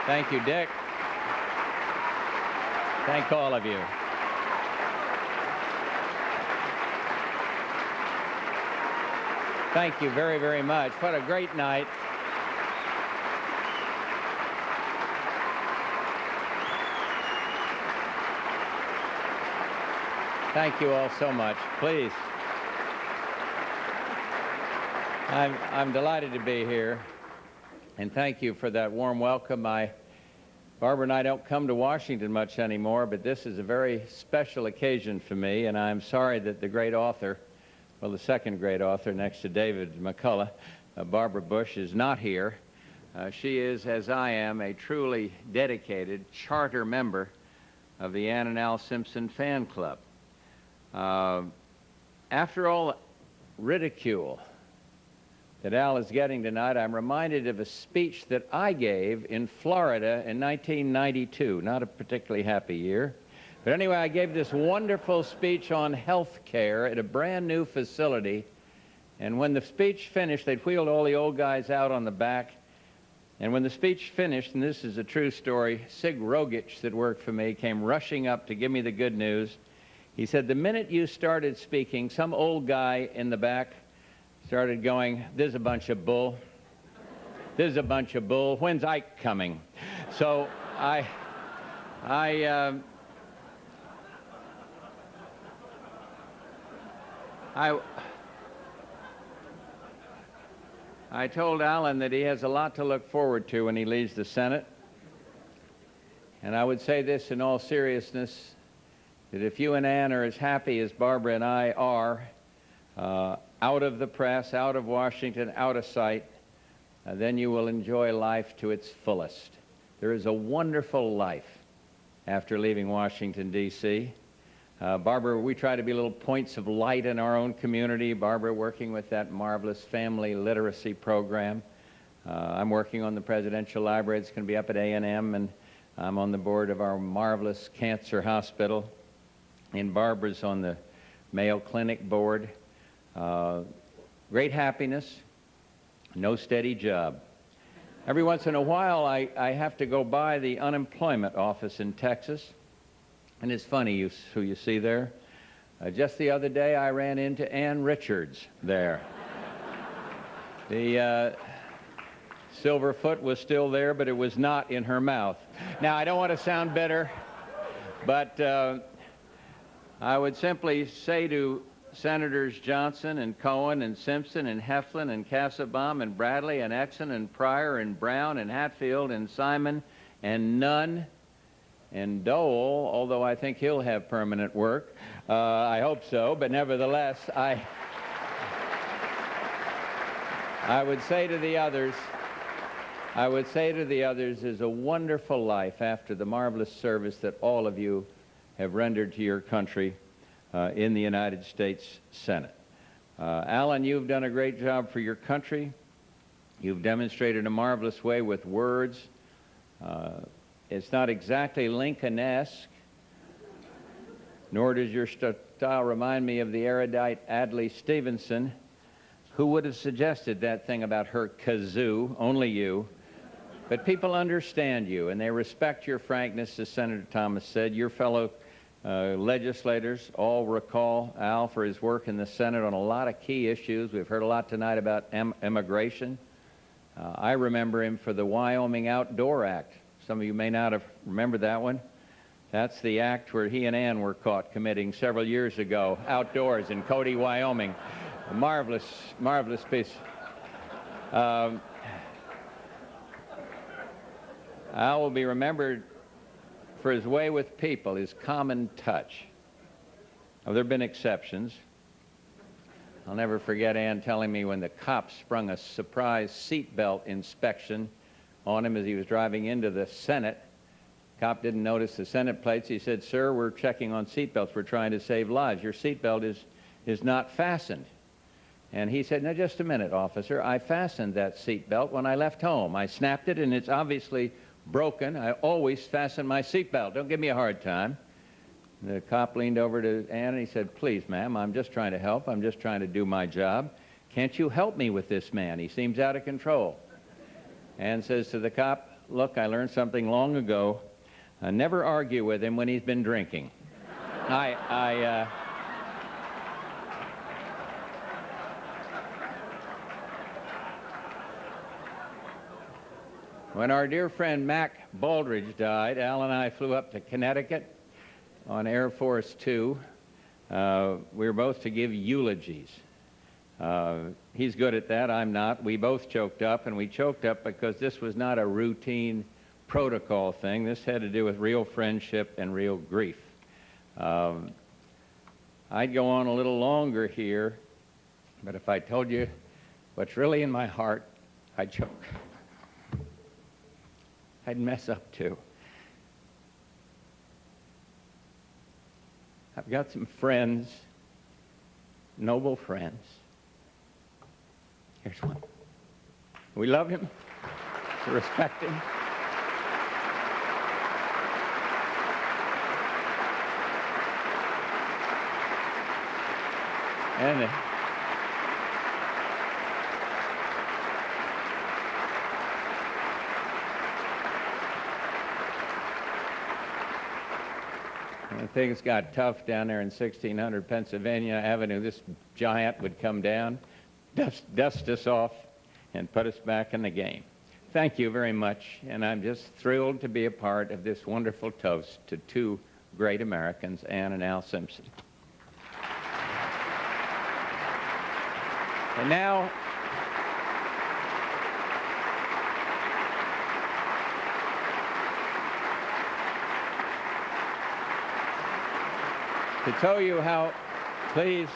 Thank you, Dick. Thank all of you. Thank you very, very much. What a great night. Thank you all so much. Please. I'm delighted to be here, and thank you for that warm welcome. Barbara and I don't come to Washington much anymore, but this is a very special occasion for me, and I'm sorry that the great author, well, the second great author next to David McCullough, Barbara Bush, is not here. She is, as I am, a truly dedicated charter member of the Ann and Al Simpson fan club. After all ridicule that Al is getting tonight, I'm reminded of a speech that I gave in Florida in 1992, not a particularly happy year. But anyway, I gave this wonderful speech on health care at a brand new facility, and when the speech finished, they'd wheeled all the old guys out on the back, and when the speech finished, and this is a true story, Sig Rogich, that worked for me, came rushing up to give me the good news. He said, the minute you started speaking, some old guy in the back started going, "This is a bunch of bull. This is a bunch of bull. When's Ike coming?" So I told Alan that he has a lot to look forward to when he leaves the Senate. And I would say this in all seriousness, that if you and Ann are as happy as Barbara and I are, out of the press, out of Washington, out of sight, then you will enjoy life to its fullest. There is a wonderful life after leaving Washington, D.C. Barbara, we try to be little points of light in our own community. Barbara working with that marvelous family literacy program. I'm working on the Presidential Library. It's going to be up at A&M, and I'm on the board of our marvelous cancer hospital. And Barbara's on the Mayo Clinic board. Great happiness, no steady job. Every once in a while, I have to go by the unemployment office in Texas, and it's funny who you see there. Just the other day, I ran into Ann Richards there. The silver foot was still there, but it was not in her mouth. Now, I don't want to sound bitter, but I would simply say to Senators Johnson and Cohen and Simpson and Heflin and Kassebaum and Bradley and Exon and Pryor and Brown and Hatfield and Simon and Nunn and Dole, although I think he'll have permanent work. I hope so, but nevertheless, I would say to the others, there's a wonderful life after the marvelous service that all of you have rendered to your country in the United States Senate. Alan, you've done a great job for your country. You've demonstrated a marvelous way with words. It's not exactly Lincoln-esque, nor does your style remind me of the erudite Adlai Stevenson, who would have suggested that thing about her kazoo, only you. But people understand you, and they respect your frankness, as Senator Thomas said. Your fellow legislators all recall Al for his work in the Senate on a lot of key issues. We've heard a lot tonight about immigration. I remember him for the Wyoming Outdoor Act. Some of you may not have remembered that one. That's the act where he and Ann were caught committing several years ago outdoors in Cody, Wyoming. A marvelous, marvelous piece. Al will be remembered for his way with people, his common touch. Now, there have been exceptions. I'll never forget Ann telling me when the cops sprung a surprise seatbelt inspection on him as he was driving into the Senate. Cop didn't notice the Senate plates. He said, "Sir, we're checking on seatbelts. We're trying to save lives. Your seatbelt is not fastened." And he said, "No, just a minute, officer. I fastened that seatbelt when I left home. I snapped it, and it's obviously broken. I always fasten my seatbelt. Don't give me a hard time." The cop leaned over to Ann and he said, "Please, ma'am, I'm just trying to help. I'm just trying to do my job. Can't you help me with this man? He seems out of control." Ann says to the cop, look, I learned something long ago. Never argue with him when he's been drinking. When our dear friend Mac Baldridge died, Al and I flew up to Connecticut on Air Force Two. We were both to give eulogies. He's good at that, I'm not. We both choked up, and we choked up because this was not a routine protocol thing. This had to do with real friendship and real grief. I'd go on a little longer here, but if I told you what's really in my heart, I'd choke. I'd mess up too. I've got some friends, noble friends. Here's one. We love him, we respect him. And when things got tough down there in 1600 Pennsylvania Avenue, this giant would come down, dust us off, and put us back in the game. Thank you very much, and I'm just thrilled to be a part of this wonderful toast to two great Americans, Ann and Al Simpson. And now, to tell you how, please,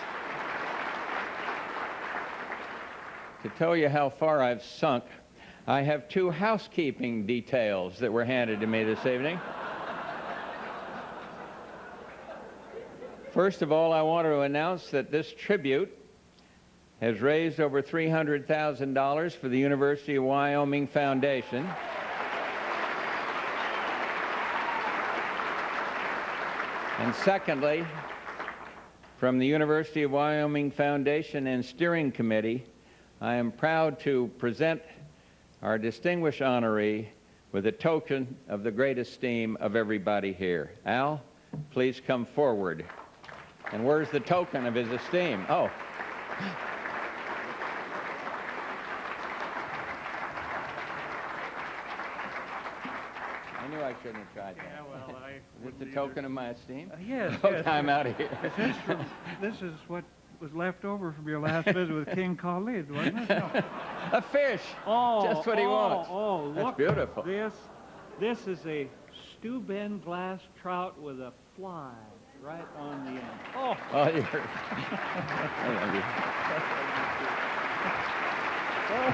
to tell you how far I've sunk, I have two housekeeping details that were handed to me this evening. First of all, I want to announce that this tribute has raised over $300,000 for the University of Wyoming Foundation. And secondly, from the University of Wyoming Foundation and Steering Committee, I am proud to present our distinguished honoree with a token of the great esteem of everybody here. Al, please come forward. And where's the token of his esteem? Oh. I knew I shouldn't have tried that. Yeah, well, Is this the token of my esteem? Yes. Okay, yes. I'm out of here. This is what was left over from your last visit with King Khalid, wasn't it? No. A fish. Oh, just what he wants. Oh, look. That's beautiful. This is a Steuben glass trout with a fly right on the end. Oh, you're... I love you. Oh,